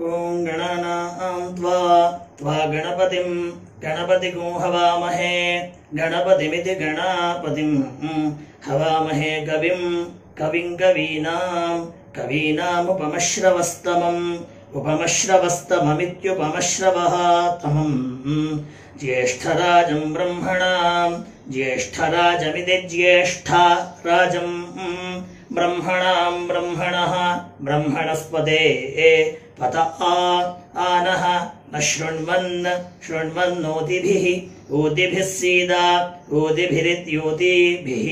ओं गणानां त्वा गणपतिं गणपतिगुं हवामहे गणपतिमिति गणापतिं हवामहे कविं उपमश्रवस्तममित्युपमश्रवः तमम् ज्येष्ठराजं ज्येष्ठराजमिति ज्येष्ठराजं ब्रह्मणः ब्रह्मणस्पते पत आनः न शृण्वन्नोतिभिः ऊतिभिरित्यूतिभिः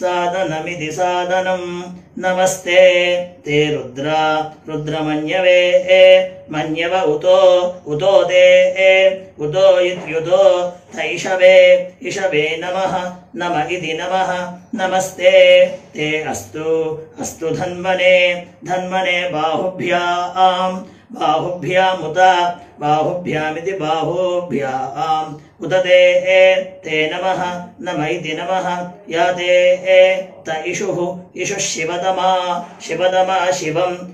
सादनमिति सादनं नमस्ते ते रुद्रमन्यवे मन्यव उतो ते उतो इत्युतो इषवे नम इति नमः नमस्ते ते अस्तु धन्वने बाहुभ्यामिति बाहुभ्याम् उत ते नमः नम इति नमः या ते त इषुः शिवतमा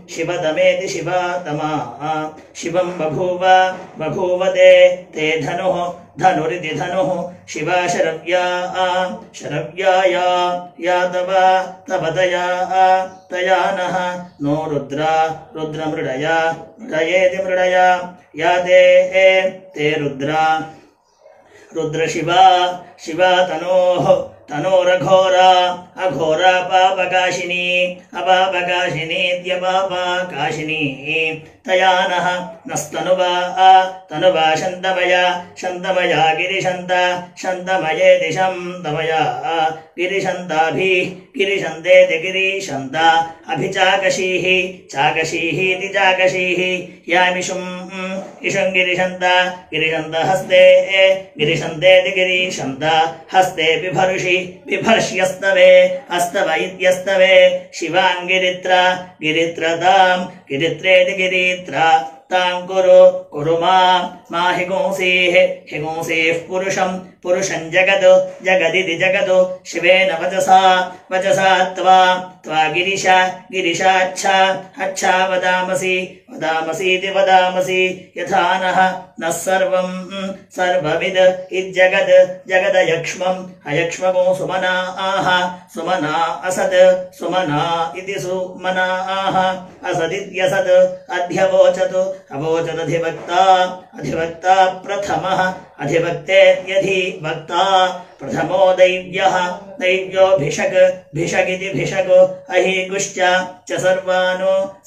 शिवतमेति शिवतमा शिवं बभूव ते धनुरिति धनुः शिवा शरव्या तव तया नः नो रुद्रमृडयेति मृडया या ते रुद्रशिवा तनोरघोरा अघोरा अपापकाशिनीत्यपापकाशिनी तया नः नस्तनुवा शन्तमया गिरिशन्तमयेति शन्तमया गिरिशन्तेति गिरिशन्ता चाकशीहीति चाकशीः यामिषुं गिरिशन्त हस्ते गिरिशन्तेति गिरिशन्त हस्ते बिभर्ष्यस्तवे अस्तव इत्यस्तवे शिवाङ्गिरित्रतां गिरित्रेति गिरित्रा तां कुरु मा हिगुंसीः पुरुषं जगदिति जगदो शिवेन वचसा त्वा गिरिशाच्छा वदामसीति वदामसि यथा नः सर्वमिद इज्जगदयक्ष्मम् अयक्ष्मगो सुमना असत् सुमना इति सुमनाः असदित्यसत् अवोचदधिवक्ता प्रथमः अधिवक्तेत्यधिवक्ता प्रथमो दैव्यो भिषगिति भिषगो अहिगुश्च च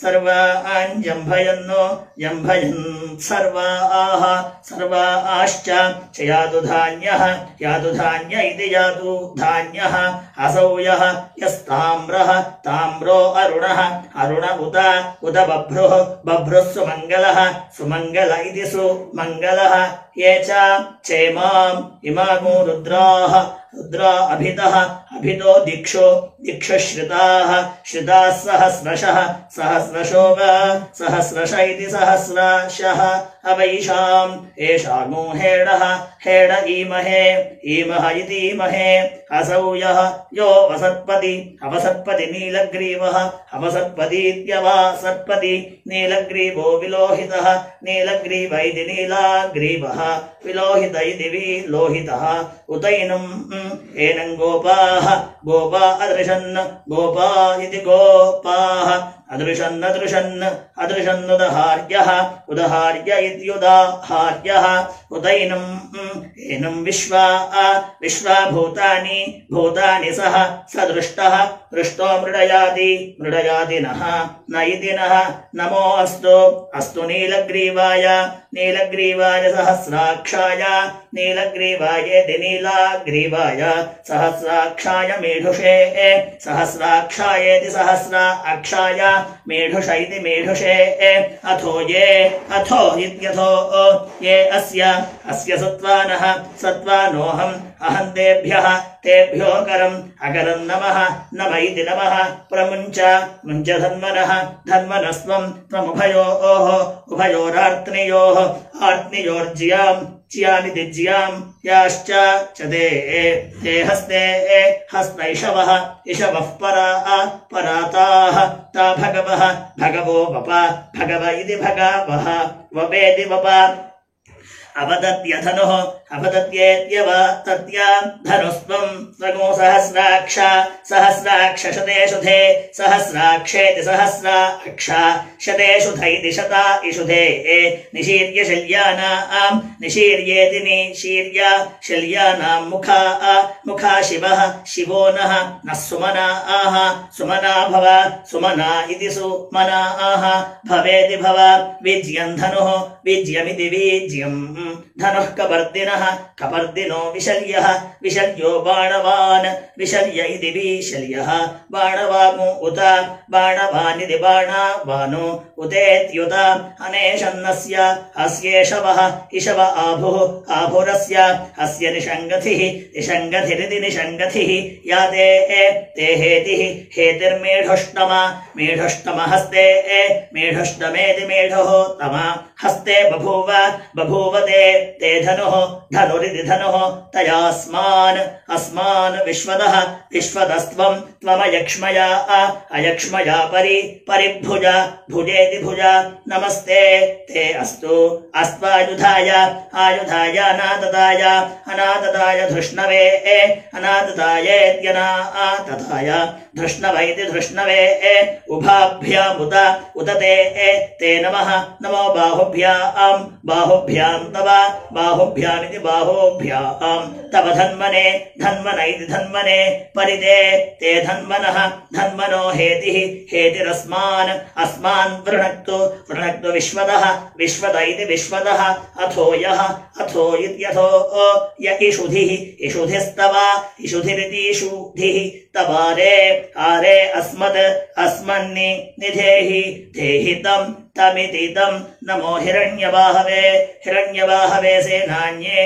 सर्वान् जम्भयन् सर्वाश्च च यादुधान्य इति यादुधान्यः असौ यस्ताम्रो अरुण उत बभ्रुः सुमङ्गल इति सुमङ्गलः ये चेमाम् रुद्रा अभितो दिक्षो श्रिताः सहस्रश इति सहस्रशः अवैषाम् एषागो हेड ईमहे इति ईमहे असौ यो अवसत्पति नीलग्रीवः अवसत्पतीत्यवसत्पति नीलग्रीवो विलोहितः नीलग्रीव इति नीलाग्रीवः विलोहित इति विलोहितः उतैनम् एनं गोपा अदृशन् इति गोपाः उदहार्य इत्युदाहार्यः उदैनम् एनं विश्वा भूतानि सह दृष्टो मृडयाति नः न इति नः नमो अस्तु नीलग्रीवाय सहस्राक्षाय नीलग्रीवायेति नीलाग्रीवाय सहस्राक्षाय मेढुषे सहस्राक्षायेति सहस्राक्षाय मेढुष इति मेढुषे अथो इत्यथो ये अस्य सत्त्वानोऽहम् अहं तेभ्यो करम् अकरम् नम इति नमः प्रमुञ्च त्वमुभयोरार्त्नियोः ज्यामिति ज्याम् याश्च च ते हस्ते हस्तैषवः पराताः ता भगवो भगव इति भगवः वपेति वप अवदत्यधनुः अवदत्येत्यव तत्या धनुस्त्वम् स्वगो सहस्राक्ष शतेषुधे सहस्राक्षेति सहस्राक्षा शतेषुध इति शता इषुधे निशीर्य शल्यानाम् निशीर्येति निशीर्य शल्यानाम् मुखा शिवो नः सुमना भव सुमना इति सुमनाः भवेति भव विज्यम् धनुः विज्यमिति वीज्यम् धनुः कपर्दिनो विशल्यो बाणवान् विशल्य इति विशल्यः बाणवानु उत बाणवानिति बाणवानु उतेत्युत अनेशन्नस्य अस्येषवः इषव आभुरस्य अस्य निषङ्गथिरिति निषङ्गथिः या ते हेतिः हेतिर्मेढुष्टमहस्ते मेढुष्टमेति मेढुः तम हस्ते बभूव ते धनुरिति धनुः तयास्मान् विश्वदस्त्वमयक्ष्मया अयक्ष्मया भुजेति भुजा नमस्ते ते अस्तु अस्त्वायुधाय अनाददाय धृष्णवे अनाददायेत्यनाददाय धृष्णव इति धृष्णवे उभाभ्यामुत ते नमो बाहुभ्याम् तव बाहुभ्यामिति बाहुभ्याम् तव धन्वने इति धन्वने परिते ते धन्वनो हेतिरस्मान् वृणक्तु विश्वद इति विश्वदः अथो इत्यथो य इषुधिस्तव इषुधिरिति इषुधिः तवारे अस्मन्नि निधेहि तमिति तम् नमो हिरण्यबाहवे सेनान्ये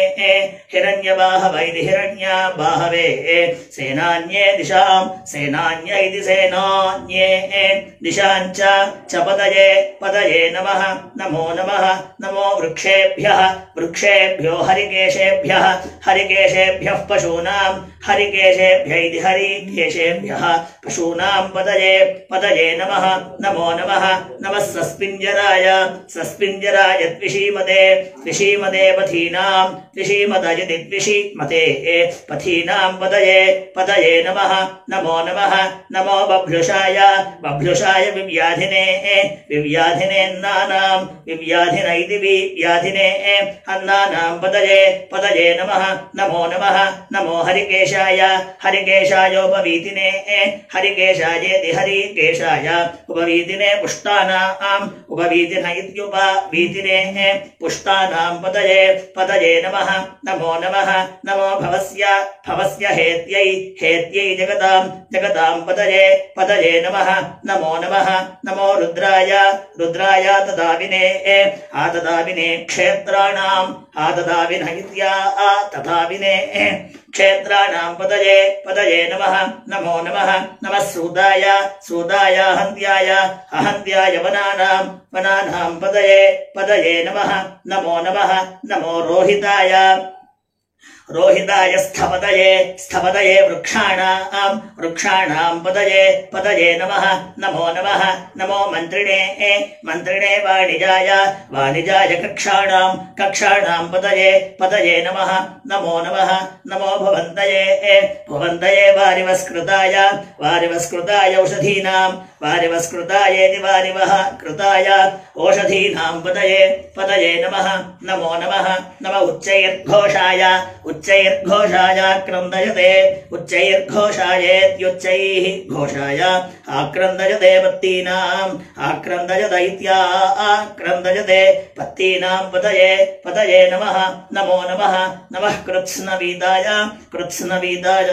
हिरण्यबाहवैति हिरण्यबाहवे सेनान्ये दिशाम् सेनान्य इति सेनान्ये दिशाञ्च पदये नमो वृक्षेभ्यो हरिकेशेभ्यः पशूनाम् हरिकेशेभ्य इति हरिकेशेभ्यः पशूनाम् पदये नमो नमः सस्पिञ्जराय त्विषीमते पथीनाम् त्विषीमते पथीनाम् पदये नमो बभ्युषाय विव्याधिनेन्नानाम् विव्याधिन इति विव्याधिने अन्नानाम् पदये नमो हरिकेशायोपवीतिने हरिकेशायेति हरिकेशाय उपवीतिने पुष्टानाम् उपवीतिन इत्युपवीतिने पुष्टानाम् पदये नमो भवस्य हेत्यै जगताम् पदये नमो रुद्राय तदाविने क्षेत्राणाम् आददाविन इत्या तथाविने क्षेत्राणाम् पदये नमो सूदाय अहन्त्याय वनानाम् पदये नमो रोहिताय स्थपदये वृक्षाणाम् पदये नमो मन्त्रिणे वाणिजाय कक्षाणाम् पदये नमो भुवन्तये वारिवस्कृताय वारिवस्कृतायेति वारिवः कृताय ओषधीनाम् पदये नमो उच्चैर्घोषाय क्रन्दयते उच्चैर्घोषायेत्युच्चैः घोषाय आक्रन्दयते पत्तीनाम् इत्याक्रन्दयते पत्तीनाम् पदये नमो कृत्स्नवीताय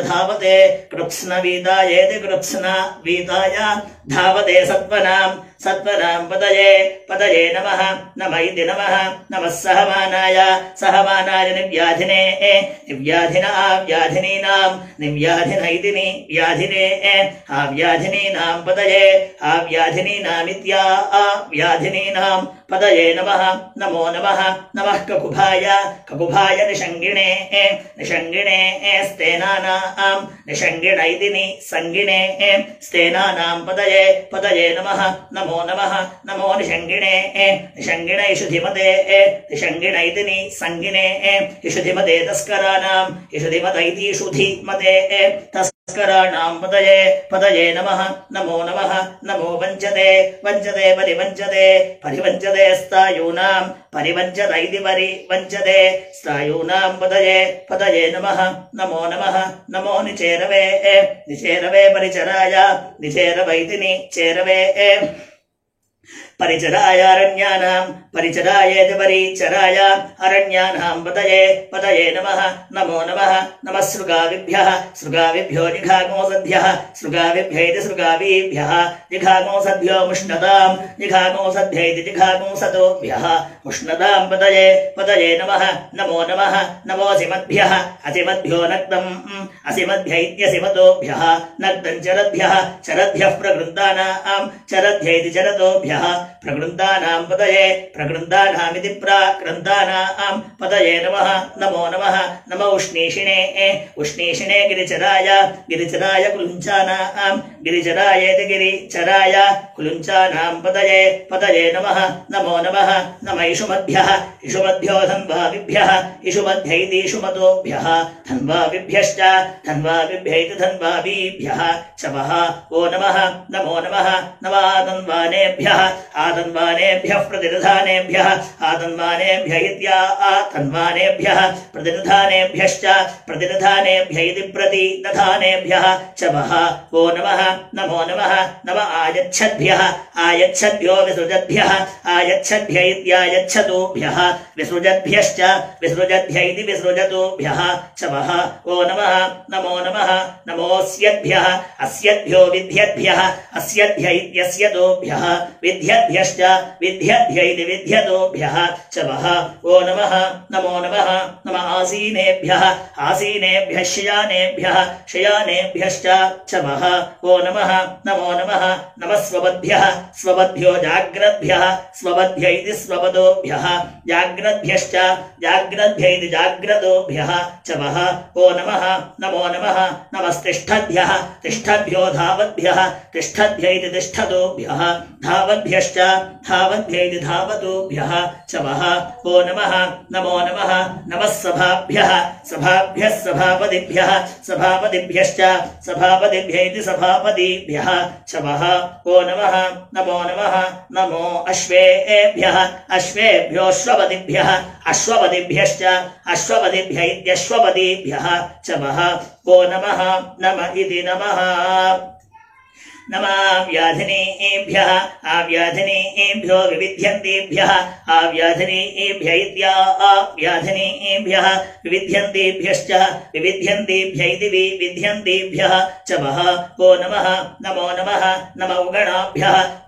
धावते कृत्स्नवीतायेति कृत्स्नवीताय धावते सत्वरां पतये नमः इति नमः सहमानाय निव्याधिने व्याधिनीनां निव्याधिन इति निव्याधिने आव्याधिनीनां पतये आव्याधिनीनामित्या आव्याधिनीनां पतये नमः नमो नमः ककुभाय निषङ्गिणे स्तेनानां निषङ्गिण इति निसङ्गिणे स्तेनानां पतये नमः नमो निषङ्गिणे इषुधिमते निषङ्गिण इति निसङ्गिणे इषुधिमते तस्कराणां इषुधिमत इति इषुधिमते तस्कराणां पतये नमः नमो वञ्चते परिवञ्चते स्थायूनां परिवञ्चत इति परिवञ्चते स्थायूनां पतये नमः नमो निचेरवे परिचराय निचेरव इति निचेरवे परिचराय परिचराय अरण्यानां पतये नमः नमः सृगाविभ्यो जिघागोसद्भ्यः जिघागोसद्भ्यो जिघागोसद्भ्य इति जिघागोसतोभ्यः उष्णतां पतये नमः नमो असिमद्भ्यो नक्तम् असिमद्भ्य इत्यसिमतोभ्यः नक्तं चरद्भ्यः प्रकृन्दानां चरद्भ्य इति चरतोभ्यः प्रकृन्दानां प्रकृन्दानामिति प्राकृन्दानां पतये नमो उष्णीषिणे गिरिचराय कुलुञ्चानां गिरिचराय इति गिरिचराय कुलुञ्चानां पतये नमो इषुमद्भ्यो धन्वाभिभ्य इति इषुमतोभ्यः धन्वाभिभ्य इति धन्वाभिभ्यः चवः ओ नमो आतन्वानेभ्यः प्रतिनिधानेभ्यः इत्या आतन्वानेभ्यः प्रतिनिधानेभ्यश्च प्रतिनिधानेभ्य इति प्रतिनिधानेभ्यः चवः ओ नमो आयच्छद्भ्यो विसृजद्भ्य इत्यायच्छतोभ्यः विसृजद्भ्यश्च विसृजद्भ्य इति विसृजतोभ्यः चवः ओ नमोऽस्यद्भ्यः अस्यद्भ्यो विद्यद्भ्य इत्यस्यतोभ्यः विद्यद्भ्यश्च विद्यद्भ्य इति विद्यतोभ्यः चवः ओ नमो आसीनेभ्यः शयानेभ्यश्च चवः ओ नमो स्वपद्भ्यो जाग्रद्भ्य इति स्वपदोभ्यः जाग्रद्भ्यश्च जाग्रद्भ्य इति जाग्रतोभ्यः चवः ओ नमो तिष्ठद्भ्यो धावद्भ्य इति तिष्ठतोभ्यः धावद्भ्यश्च धावद्भ्य इति धावतोभ्यः चवः ओ नमो सभाभ्यः सभापतिभ्यश्च सभापतिभ्य इति सभापतिभ्यः चवः ओ नमो अश्वेभ्यो अश्वपतिभ्यश्च अश्वपतिभ्य इत्यश्वपतिभ्यः चवः ओ नम इति नमः नमाव्याधिनीभ्यः आव्याधिनीभ्यो विविध्यन्तेभ्यः आव्याधिनीभ्य इत्या आव्याधिनीभ्यः विविध्यन्तेभ्यश्च विविध्यन्तेभ्य इति विविध्यन्तेभ्यः चवः ओ नमो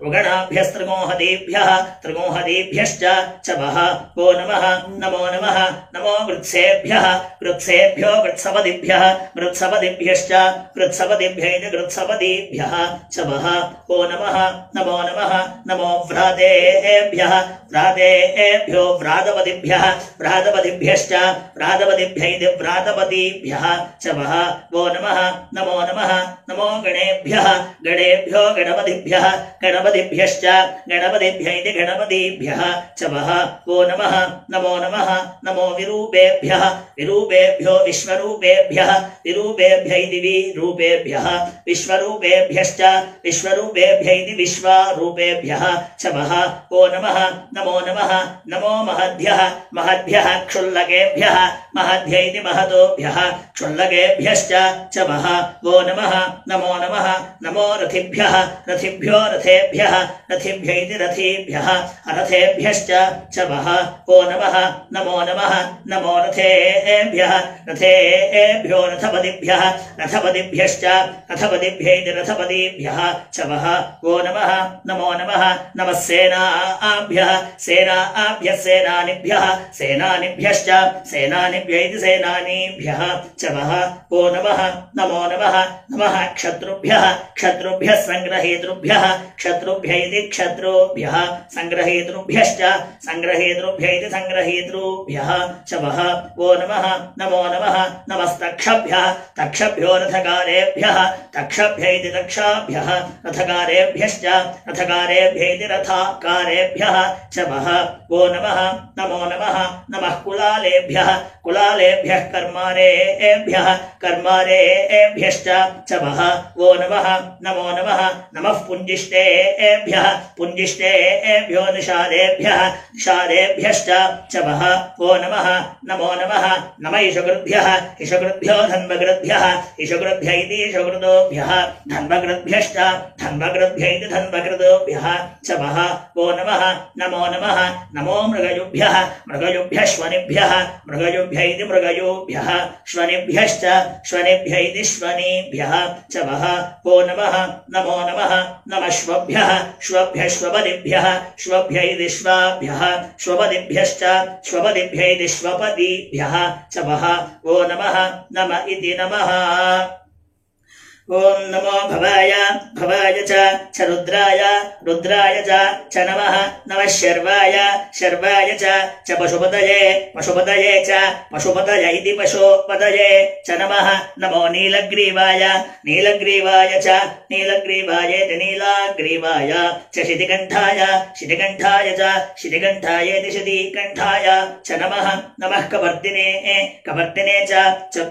उगणाभ्यस्त्रिगोहदेभ्यश्च चवः ओ नमो वृत्सेभ्यो वृत्सपतिभ्यश्च वृत्सपतिभ्य इति वृत्सपतिभ्यः चवः ओ नमो व्रातेभ्यो व्रातपतिभ्यश्च व्रातपतिभ्य इति व्रातपतिभ्यः चवः ओ नमो गणेभ्यो गणपतिभ्यश्च गणपतिभ्य इति गणपतिभ्यः चवः ओ नमो विरूपेभ्यो विश्वरूपेभ्यः इति विरूपेभ्यः विश्वरूपेभ्यश्च विश्वरूपेभ्य इति विश्वरूपेभ्यः चवः ओ नमो महद्भ्यः क्षुल्लकेभ्यः महद्भ्य इति महतोभ्यः क्षुल्लकेभ्यश्च चवः ओ नमो रथिभ्यो रथेभ्य इति रथेभ्यः अरथेभ्यश्च चवः ओ नमो रथेभ्यो रथपतिभ्यश्च रथपतिभ्य इति रथपतिभ्यः सेनाभ्यः च वः वो नमः नमो नमः नमः सेनाभ्यः सेनाभ्यः सेनानिभ्यश्च सेनानिभ्य इति सेनानीभ्यः च वः वो नमः नमो नमः नमः क्षत्रुभ्यः संग्रहेतृभ्यः क्षत्रुभ्य इति क्षत्रुभ्यः संग्रहेतृभ्यश्च संग्रहेतृभ्य इति संग्रहेतृभ्यः च वः वो नमः नमो नमः नमस्तक्षभ्यः तक्षभ्यो रथकारेभ्यः तक्षभ्य इति तक्षाभ्यः रथकारेभ्यश्च रथकारेभ्य इति रथकारेभ्यः च वः वो नमः नमो नमः नमः कुलालेभ्यः कुलालेभ्यः कर्मारेभ्यश्च च वः वो नमः नमो नमः नमः पुञ्जिष्टेभ्यो निषादेभ्यश्च च वः वो नमः नमो नमः नम इषकृद्भ्यो धन्वकृद्भ्य इति इषकृदोभ्यः धन्वकृद्भ्यश्च धन्वकृद्भ्य इति धन्वकृदोभ्यः च वः वो नमः नमो नमः नमो मृगयुभ्यः श्वनिभ्यः मृगयुभ्य इति मृगयुभ्यः श्वनिभ्यश्च श्वनिभ्य इति श्वनिभ्यः च वः वो नमः नमो नमः नमः श्वभ्यः श्वभ्य इति श्वाभ्यः श्वपदिभ्यश्च श्वपदिभ्य इति श्वपदिभ्यः च वः वो नमः नम इति नमः ओम नमो भवाय च रुद्राय च नमः नमः शर्वाय च पशुपतये च पशुपतय इति पशुपतये च नमः नमो नीलग्रीवाय च नीलग्रीवाय इति नीलग्रीवाय च शितिकण्ठाय च शितिकण्ठाय इति शितिकण्ठाय च नमः नमः कवर्तिने च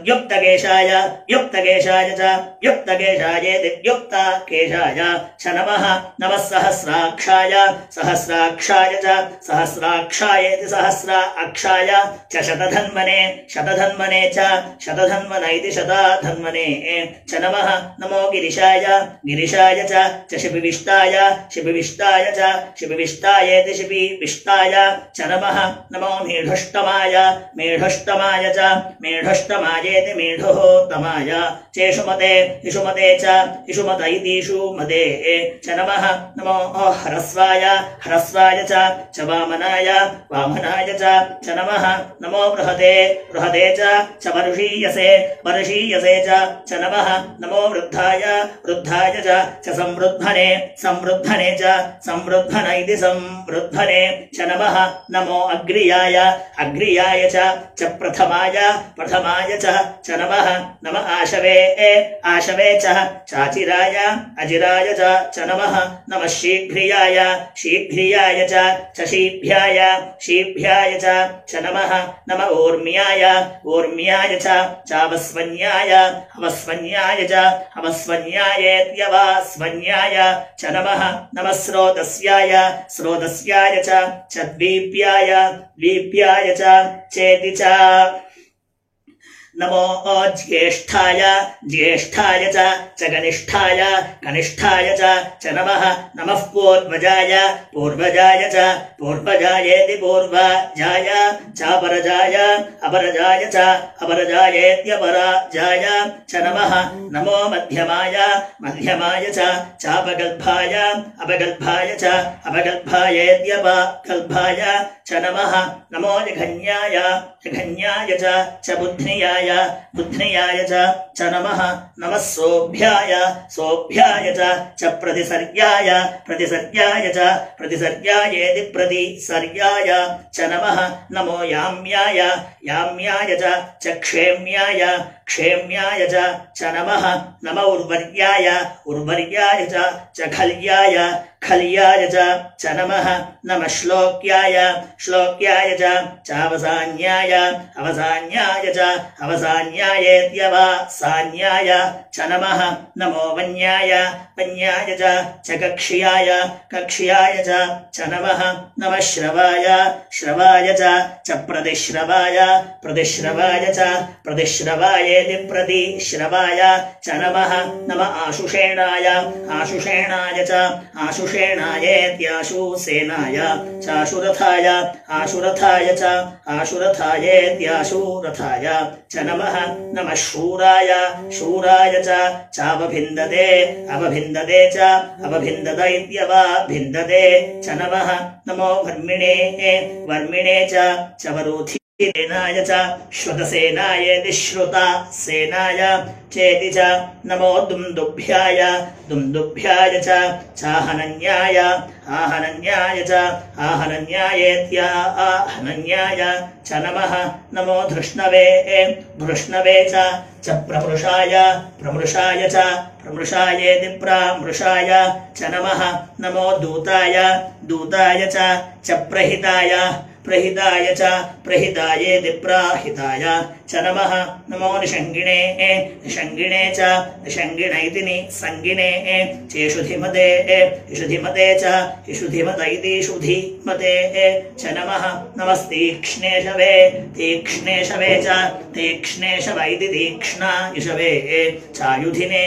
युक्तकेशाय च युक्तकेशाय च नमः नमः सहस्राक्षाय च सहस्राक्षाय इति सहस्राक्षाय च शतधन्वने च शतधन्वन इति शतधन्वने च नमः नमो गिरिशाय च शिपिविष्टाय च शिपिविष्टाय इति शिपिविष्टाय च नमः नमो मेढुष्टमाय च मेढुष्टमाय इति मेढुतमाय चेषुमते इषुमते च इषुमत इति इषुमते च नमः नमो ह्रस्वाय च वामनाय च नमः नमो बृहते च वर्षीयसे च नमः नमो वृद्धाय च संवृद्धने च संवृद्धन इति संवृद्धने च नमः नमो अग्रियाय च प्रथमाय च नमः नम आशवे च चाचिराय अजिराय च नमः नमः शीघ्रियाय च शीभ्याय च नमः नम ऊर्म्याय च चावस्वन्याय च च नमः नमः स्रोतस्याय च द्वीप्याय च चेति च नमो ज्येष्ठाय च कनिष्ठाय च नमः नमः पूर्वजाय च पूर्वजायेति पूर्वजाय चापरजाय च अपरजायेत्यपरजाय च नमः नमो मध्यमाय च चापगल्भाय च अपगल्भायेत्यपगल्भाय च नमः नमो जघन्याय च बुध्नियाय च नमः नमः सोभ्याय च प्रतिसर्याय च प्रतिसर्याय च नमः नमो याम्याय च क्षेम्याय च नमः नम उर्वर्याय च खल्याय च नमः नमः श्लोक्याय च चावसान्याय च अवसान्यायेत्यवसान्याय च नमः नमो वन्याय च कक्ष्याय च नमः नमः श्रवाय च प्रतिश्रवाय च श्रवायेति प्रतिश्रवाय च नमः नम आशुषेणाय आशुषेणाय च आशुषेणायेत्याशुसेनाय चाशुरथाय आशुरथाय च आशुरथायेत्याशुरथाय च नमः नमः शूराय शूराय च चावभिन्दते अवभिन्दते च अवभिन्दत इत्यवभिन्दते च नमः नमो वर्मिणे वर्मिणे च वरूथि सेनाय च श्रुतसेनायेति श्रुता सेनाय चेति च नमो दुन्दुभ्याय दुन्दुभ्याय च चाहनन्याय आहनन्याय च आहनन्यायेत्या आहनन्याय च नमः नमो धृष्णवे धृष्णवे च प्रमृषाय प्रमृषाय च प्रमृषायेति प्रामृषाय च नमः नमो दूताय दूताय च प्रहिताय प्रहिताय च प्रहितायेति प्राहिताय च नमः नमो निषङ्गिणे निषङ्गिणे च निषङ्गिण इति निसङ्गिणे चेषुधिमते इषुधिमते च इषुधिमत इति इषुधिमते च नमः नमस्तीक्ष्णेशवे तीक्ष्णेशवे च तीक्ष्णेशव इति तीक्ष्णा इषवे चायुधिने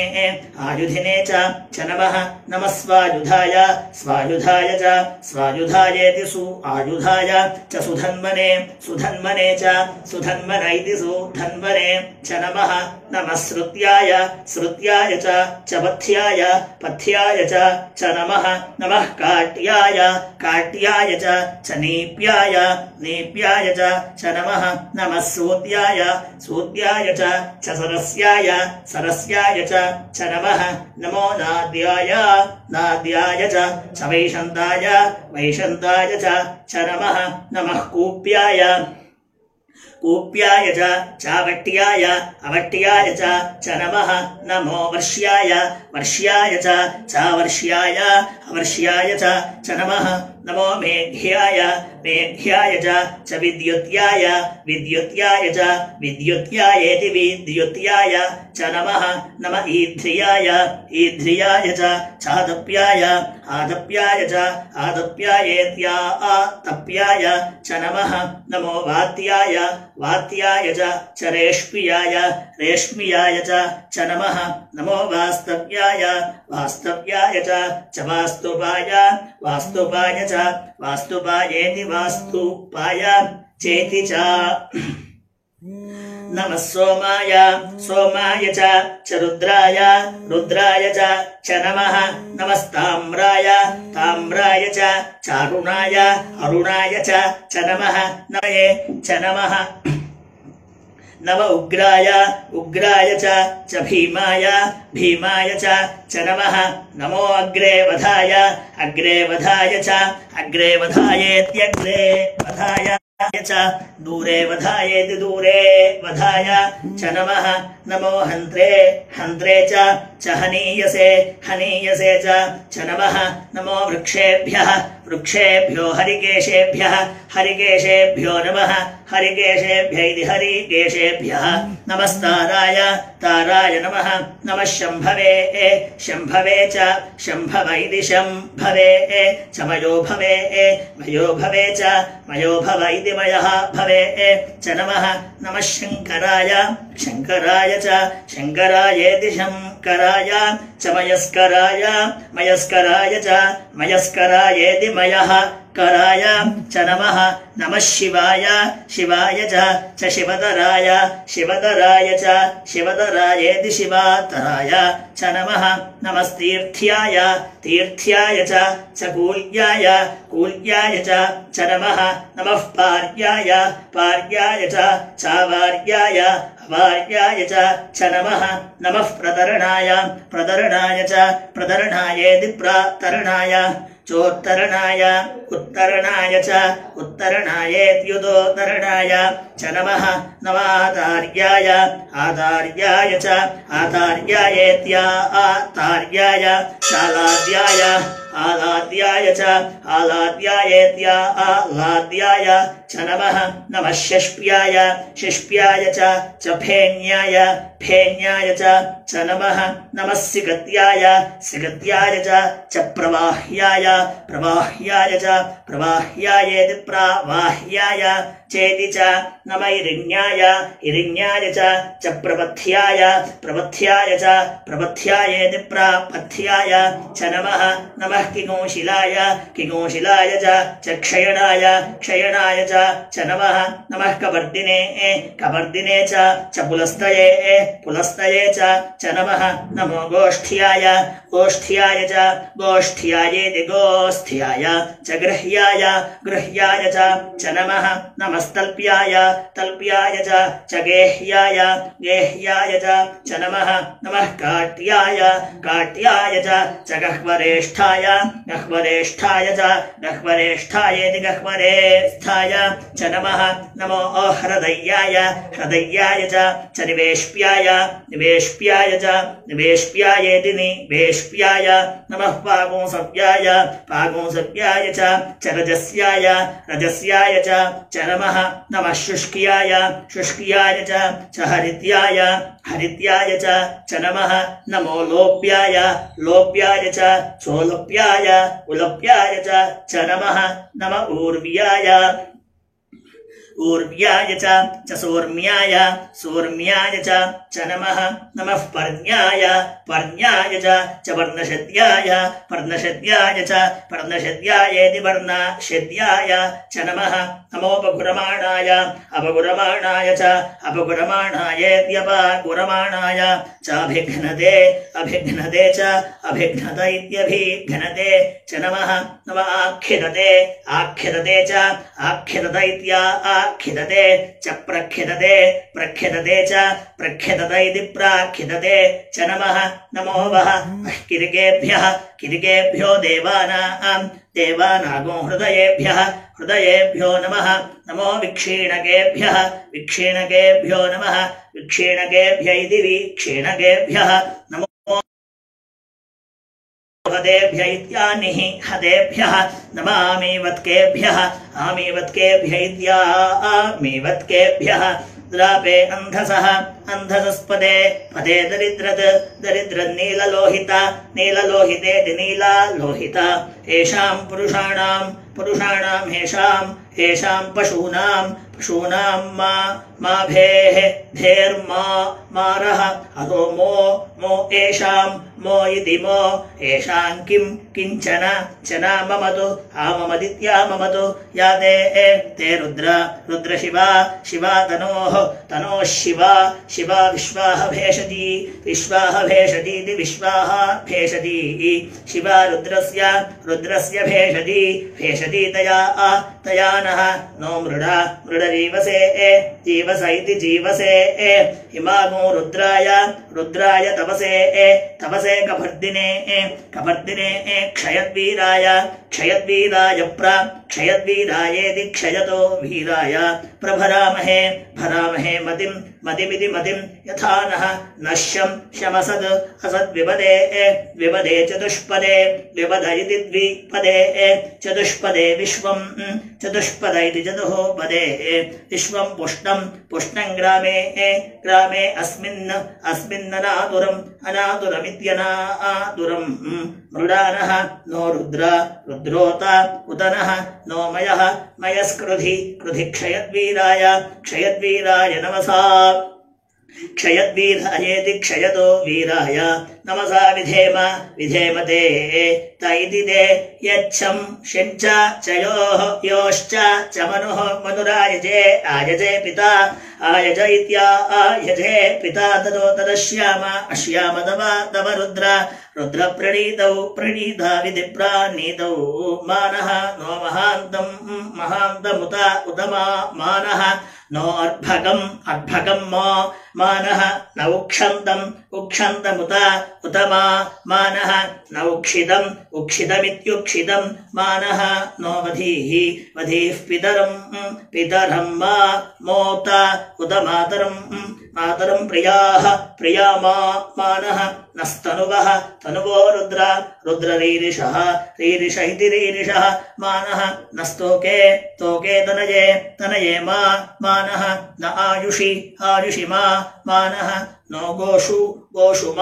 आयुधिने च नमः नमः स्वायुधाय स्वायुधाय च स्वायुधायेति सुआयुधाय च सुधन्वने सुधन्वने च सुधन्वन इति सुधन्वने च नमः नमः श्रुत्याय श्रुत्याय च पथ्याय पथ्याय च नमः नमः काट्याय काट्याय च नीप्याय नीप्याय च नमः नमः सूत्याय सूत्याय च सरस्याय सरस्याय च नमः नमो नाद्याय नाद्याय च वैशन्ताय वैशन्ताय च नमः नमः कूप्याय कूप्याय च चावट्याय अवट्याय च नमः नमो वर्ष्याय वर्ष्याय च चावर्ष्याय अवर्ष्याय च नमः नमो मेघ्याय मेघ्याय च विद्युत्याय विद्युत्याय च विद्युत्यायेति विद्युत्याय च नमः नम ईध्रियाय ईध्रियाय च चादप्याय आदप्याय च आदप्यायेत्या आतप्याय च नमः नमो वात्याय वात्याय च रेष्म्याय रेष्म्याय च नमः नमो वास्तव्याय वास्तव्याय च वास्तुपाय वास्तुपाय च वास्तुपायेति वास्तुपाय चेति च नमः सोमाय सोमाय च रुद्राय रुद्राय च नमः नमस्ताम्राय ताम्राय च अरुणाय अरुणाय च नमः नमये च नमः नम उग्राय उग्राय च भीमाय भीमाय च नमः नमो अग्रे वधाय अग्रे वधाय च अग्रे वधायेत्यग्रे वधाय च दूरे वधायेति दूरे वधाय च नमः नमो हन्त्रे हन्त्रे च हनीयसे हनीयसे च नमः नमो वृक्षेभ्यः वृक्षेभ्यो हरिकेशेभ्यः हरिकेशेभ्यो नमः हरिकेशेभ्य इति हरिकेशेभ्यः नमस्ताराय ताराय नमः नमः शम्भवे शम्भवे च शम्भव इति शम्भवे च मयो भवे च मयो भव इति मयः भवे च नमः नमः शङ्कराय शङ्कराय च शङ्करायेति शङ्कराय च मयस्कराय मयस्कराय च मयस्करायेति मयः कराय च नमः नमः शिवाय शिवाय च शिवतराय शिवतराय च शिवतरायेति शिवातराय च नमः नमस्तीर्थ्याय तीर्थ्याय च कूल्याय कूल्याय च नमः नमः पार्याय पार्याय च वार्याय वार्याय च नमः नमः प्रतरणाय प्रतरणाय च प्रतरणायेति प्रातरणाय चोत्तरणाय उत्तरणाय च उत्तरणायेत्युदोत्तरणाय च नमः नमातार्याय आतार्याय च आतार्यायेत्या आतार्याय शालाद्याय आलाद्याय आलाद्यायेत्या आलाद्याय च नमः शिष्प्याय च फेन्याय च नमः सिगत्याय च प्रवाह्याय च प्रावाह्याय चेति च नमः इरिण्याय च प्रपथ्याय च प्रापथ्याय च नमः किगोशिलाय च क्षयणाय च नमः कपर्दिने च पुलस्तये च नमो गोष्ठ्याय गोष्ठ्यायेति गोष्ठ्याय च गृह्याय च नमस्तल्प्याय च गेह्याय च नमः काट्याय च गह्वरेष्ठाय गह्वरेष्ठायेति गह्वरेष्ठाय च नमो हृदयाय च निवेश्याय च निवेश्याय नमः पागुंसव्याय च रजस्याय च नमः शुष्क्याय च हरित्याय च नमो लोप्याय च सोलप्याय च नमः ऊर्व्याय च सौर्म्याय च नमः पर्ण्याय च वर्णशद्याय च वर्णशद्याय च नमोपगुरमाणाय अपगुरमाणाय च अभिघ्नते च इत्यभिघ्नते च नमः आख्यदते च आख्यदते च प्रख्यदते च इति प्राख्यदते च नमो वः किरिकेभ्यो देवानागो हृदयेभ्यो नमो विक्षीणकेभ्यो नमः विक्षीणकेभ्य इति वीक्षीणकेभ्यः नमो हदेभ्य इत्यानिः हदेभ्यः नमामीवत्केभ्यः इत्यामीवत्केभ्यः द्रापे अंधसस्पदे पदे नीललोहितेति नीलालोहिता येषां पुरुषाणां हेषां पशूनां मा भेर्मा मारः अतो मो येषां मो इति मो येषां किञ्चन चना ममतु आममदित्या ममतु या ते रुद्रशिवा तनोः शिवा विश्वाः भेषतीति विश्वाः भेषती शिवा रुद्रस्य भेषती तया नः नो मृडजीवसे जीवस इति जीवसे हिमागो रुद्राय तपसे कपर्दिने क्षयद्वीरायेति क्षयतो वीराय भरामहे मतिमिति यथा नः शमसद्विपदे चतुष्पदे विपद इति द्विपदे चतुष्पदे विश्वं चतुष्पद इति चतुःपदे विश्वं पुष्टं ग्रामे अस्मिन्ननातुरमित्यनातुरं मृडानः नो रुद्रोत उदनः नो मयस्कृधि क्षयद्वीराय नमसा क्षयद्वीरायेति क्षयतो वीराय नमसा विधेमते तैति ते यच्छं शिञ्च योश्च च मनुरायजे आयजे पिता आयज इत्यायजे पिता ततो तदश्याम तव रुद्रप्रणीता विधिप्राणीतौ मानः नो महान्तमुत उतमा मानः नो अर्भकं मानः न उक्षन्तम् उक्षन्तमुत उत मानः न उक्षितम् उक्षितमित्युक्षितम् मानः नो वधीः वधीः पितरम् मोत उत मातरम् प्रियाः प्रिया मानः नस्तनुवः तनुवो रुद्ररीरिषः रीरिष इति रीरिषः मानः नस्तोके तोके तनये मानः न आयुषि मानः नो गोषु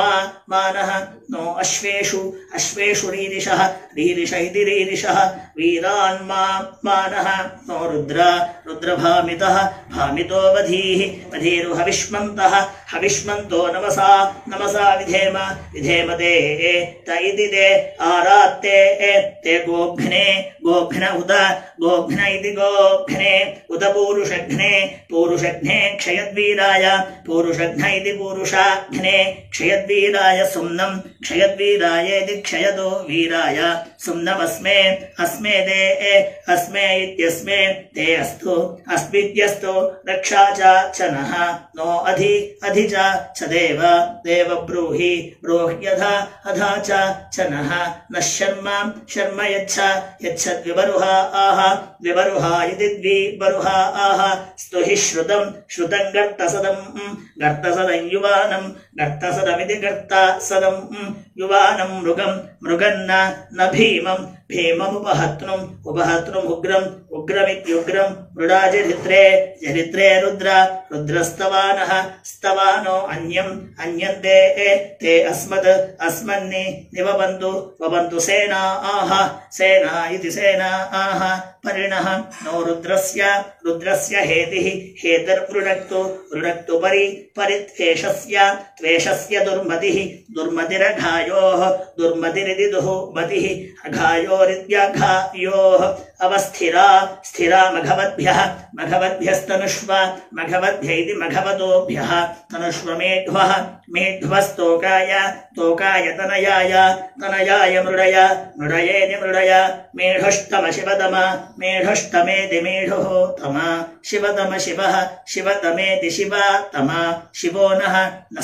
मानः नो अश्वेषु रीरिषः रीरिष इति रीरिषः वीरान् मानः नो रुद्रभामितः भामितो वधीरुहविष्मन्तः हविष्मन्तो नमसा विधेम ते इति ते आरात्ते ते गोघ्ने उत गोघ्न इति गोघ्ने उत पूरुषघ्ने क्षयद्वीराय इति पूरुषाघ्ने क्षयद्वीराय सुम्नम् क्षयद्वीरायेति क्षयदो वीराय सुम्नमस्मे अस्मे इत्यस्मे ते अस्तु अस्मित्यस्तु रक्षा च नः नो अधि च देव ब्रूह्यधा अधा च नः शर्म यच्छद्विबरुहा विबरुहा इति द्विबरुहा स्तुहि श्रुतं गर्तसदं युवानं गर्तसदमिति गर्तसदं युवानं मृगन्न भीममुपहत्नुम् उग्रमित्युग्रं मृडा जरित्रे रुद्रस्तवानो अन्यन्ते अस्मन्नि निवबन्तु सेना इति सेनाः परिणः नो रुद्रस्य हेतिर्वृणक्तु परित्वेषस्य दुर्मतिरघायोः दुर्मतिरिति दुःमतिः अघायोरित्यघायोः अवस्थिरा मघवद्भ्यस्तनुष्व इति मघवतोभ्यः तनुष्व मेढ्वस्तोकाय तनयाय मृडयेति मृडय मेढष्टम मेढष्टमेति मेढुः तम शिवतमेति शिवतम शिवो नः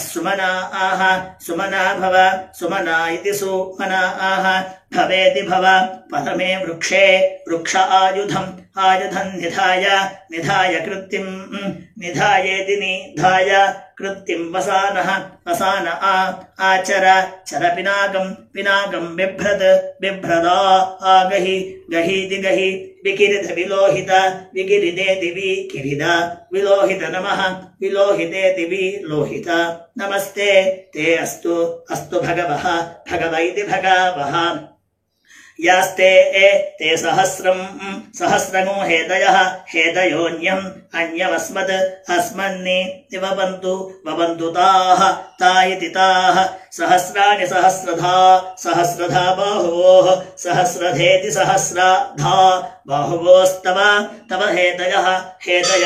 सुमना भव सुमना इति सुमनाः भवेति भव पदमे वृक्ष आयुधं निधाय निधायेति निधाय कृत्तिं वसान आचर पिनाकं बिभ्रदा गहीति गहि विकिरित विकिरिदेति विलोहित नमः विलोहितेति विलोहित नमस्ते ते अस्तु भगव इति भगवः यास्ते ते सहस्रगो हेदयोऽन्यमस्मन्नि निवबन्तु ता इति ताः सहस्राणि सहस्रधा बाहुवोः सहस्रधेति सहस्राधा बाहुवोस्तव हेदय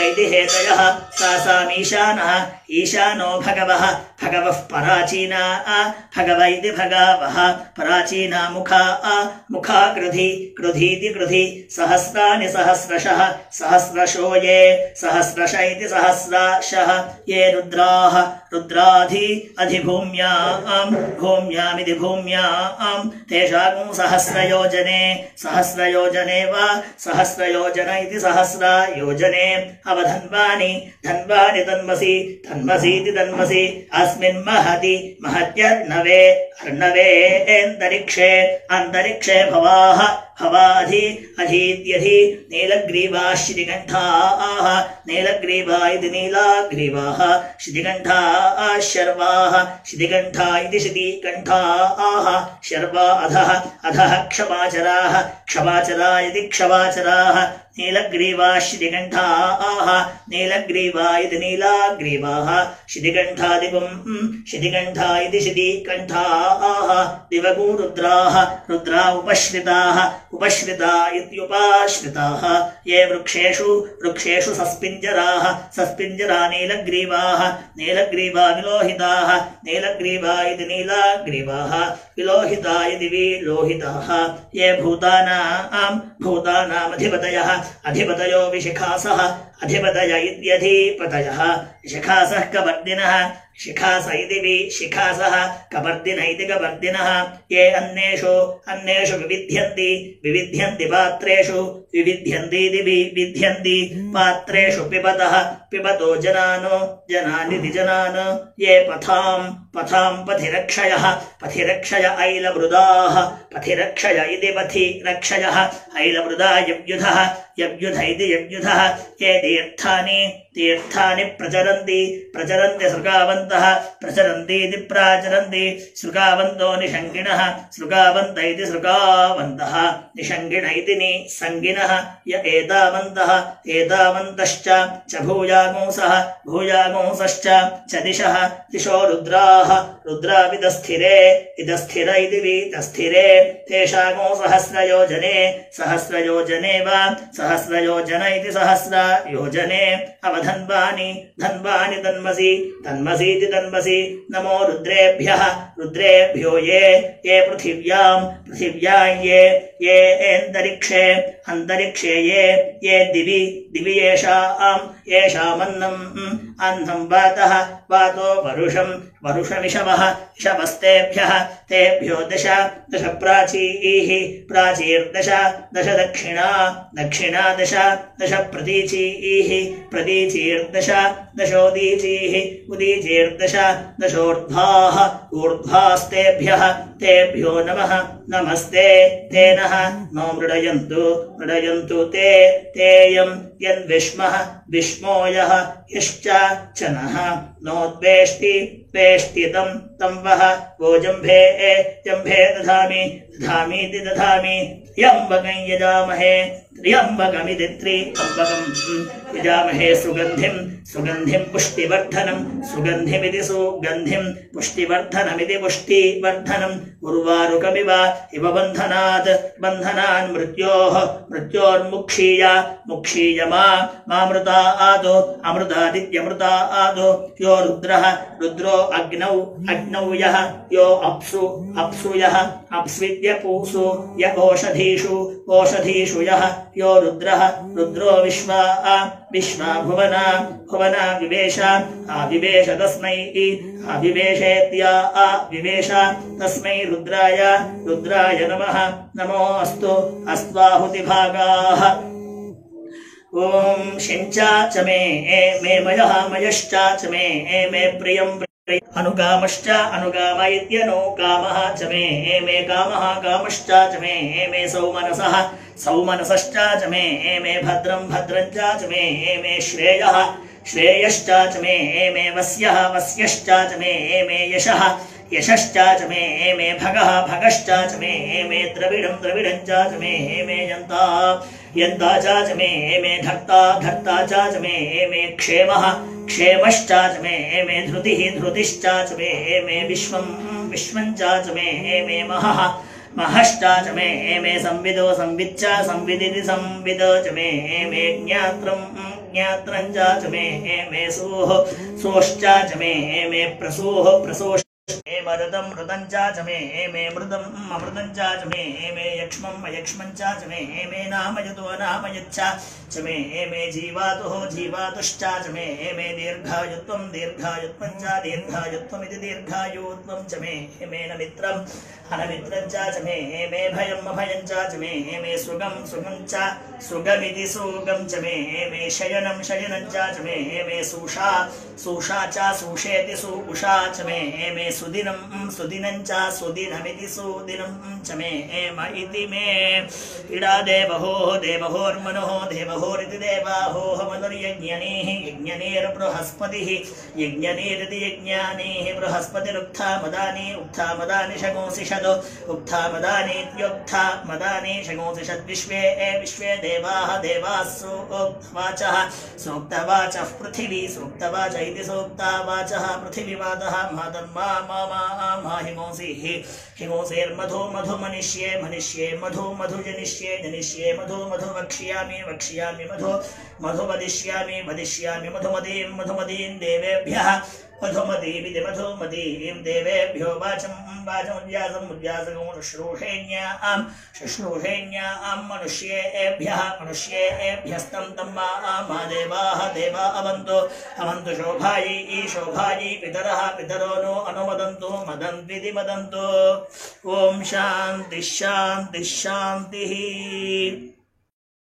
इति हेदयः सामीशानः ईशानो भगवः पराचीना भगव इति भगवः पराचीना मुखा कृधीति कृधि सहस्राणि सहस्रशः सहस्रशो ये सहस्रश इति सहस्राशः ये रुद्राधि भूम्यामिति भूम्यां तेषां सहस्रयोजने वा सहस्रयोजन इति सहस्रयोजने अवधन्वानि तन्मसीति तन्मसि अस्मिन् महत्यर्णवे अन्तरिक्षे भवाधीत्यधि नीलग्रीवाः श्रीकण्ठाः नीलग्रीवा इति नीलाग्रीवाः श्रीकण्ठाः शर्वाः श्रीकण्ठा इति श्रीकण्ठाः शर्वा अधः क्षमाचरा इति क्षमाचराः नीलग्रीवाः श्रीकण्ठाः नीलग्रीवा इति नीलाग्रीवाः श्रीकण्ठा इति श्रीकण्ठाः दिवगो रुद्रा उपश्रिताः उपश्रिता इत्युपाश्रिताः ये वृक्षेषु सस्पिञ्जरा नीलग्रीवाः विलोहिताः नीलग्रीवा इति नीलाग्रीवाः विलोहिता इति विलोहिताः ये भूतानामधिपतयो विशिखासः अधिपतय इत्यधिपतयः शिखासः कवर्दिनः शिखास इति विशिखासः कवर्दिन इति कवर्दिनः ये अन्येषु विविध्यन्ति पात्रेषु विविध्यन्तीति विविध्यन्ति पात्रेषु पिबतो जनानिति जनान् ये पथां पथिरक्षय ऐलवृदाः पथिरक्षय इति पथिरक्षयः ऐलवृदा यव्युधः इति यव्युधः ये तीर्थानि प्रचरन्ति सृगावन्तः प्रचरन्तीति प्राचरन्ति सृगावन्तो निषङ्गिणः सृगावन्त इति सृगावन्तः निषङ्गिण इति निसङ्गिनः य एतावन्तश्च भूयागुंसश्च च दिशो रुद्रा विदस्थिरे इदस्थिर इति विदस्थिरे तेषागो सहस्रयोजने वा सहस्रयोजन इति सहस्रयोजने अवधन्वानि तन्मसीति तन्मसि नमो रुद्रेभ्यो ये पृथिव्यां ये अन्तरिक्षे ये दिवि येषामन्नं वातो वरुषमिषवः इषवस्तेभ्यः तेभ्यो दश प्राचीर्दश दक्षिणा दश प्रतीचीर्दश दशोदीचीः उदीचीर्दश दशोर्ध्वाः ऊर्ध्वास्तेभ्यः तेभ्यो नमस्ते ते नः नो मृडयन्तु तेयं यद्विष्मः विष्मो यश्च च नः नोद्वेष्टि तं वः वो जम्भे दधामि त्र्यम्बकं त्र्यम्बकमिति यजामहे सुगन्धिं पुष्टिवर्धनं सुगन्धिमिति सुगन्धिं पुष्टिवर्धनमिति पुष्टिवर्धनम् उर्वारुकमिव इव बन्धनान् मृत्योर्मुक्षीय मामृता आदो अमृतादित्यमृता आदो यो रुद्रो अग्नौ यः यो अप्सु यः अप्स्विद्यपूसु य ओषधीषु यः यो रुद्रो विश्वा भुवना विवेश आविवेश तस्मै आविवेशेत्या आविवेश तस्मै रुद्राय नमो अस्त्वाहुतिभागाः ओम शिंचा च मे मयः मयश्च मे प्रियं अनुगामश्च अनुगाम इत्यनुगामः च मे कामः कामश्च मे सौमनसश्च मे भद्रं च मे श्रेयश्च मे वस्यश्च मे यशश्च मे भगश्च मे द्रविडं च मे यन्ता च मे धर्ता च मे क्षेमश्च मे धृतिश्च मे विश्वं च मे महश्च मे संविदो संविदिति संविद च मे ज्ञात्रं च मे सोश्च मे प्रसोः मृदं च मे मृदं च मे यक्ष्मं च मे नामयतो नामयच्च मे जीवातुश्च मे दीर्घायुत्वं च दीर्घायुत्वमिति दीर्घायुत्वं च मे नमित्रं अनमित्रं च मे भयं च मे सुगं च सुगमिति सुगं च मे शयनं च मे सूषा च सूषेति सुषा च मे सुदिनं च सुदिनमिति सुदिनं च मे इति मे इडा देवहोर्मनोः देवहोरिति देवाहोः मनुर्यज्ञनीः यज्ञनीर्बृहस्पतिः यज्ञनीरिति यज्ञानीः बृहस्पतिरुक्थामदानि शगोंसिषदो उक्थामदानीत्युक्थामदानि शगोंसिषद् विश्वे देवाः सूक्तवाचः सूक्तवाचः पृथिवी सूक्तवाच इति सूक्तावाचः पृथिवीवादः मातर्मा हिमोसेर्मधु मधु मनिष्ये मनिष्ये मधु मधु जनिष्ये जनिष्ये मधु मधु वक्ष्यामि वक्ष्यामि मधु मधु वदिष्यामि वदिष्यामि मधुमतीं देवेभ्यः मधुमतीमिति मधुमतीं देवेभ्यो वाचमुज्जासं शुश्रूषेण्यां मनुष्येभ्यः मनुष्येभ्यस्तं तं मा देवाः देवा अवन्तु शोभायै पितरः पितरो नो अनुमदन्तु मदन्त्विति मदन्तु। ॐ शान्तिः शान्तिः शान्तिः।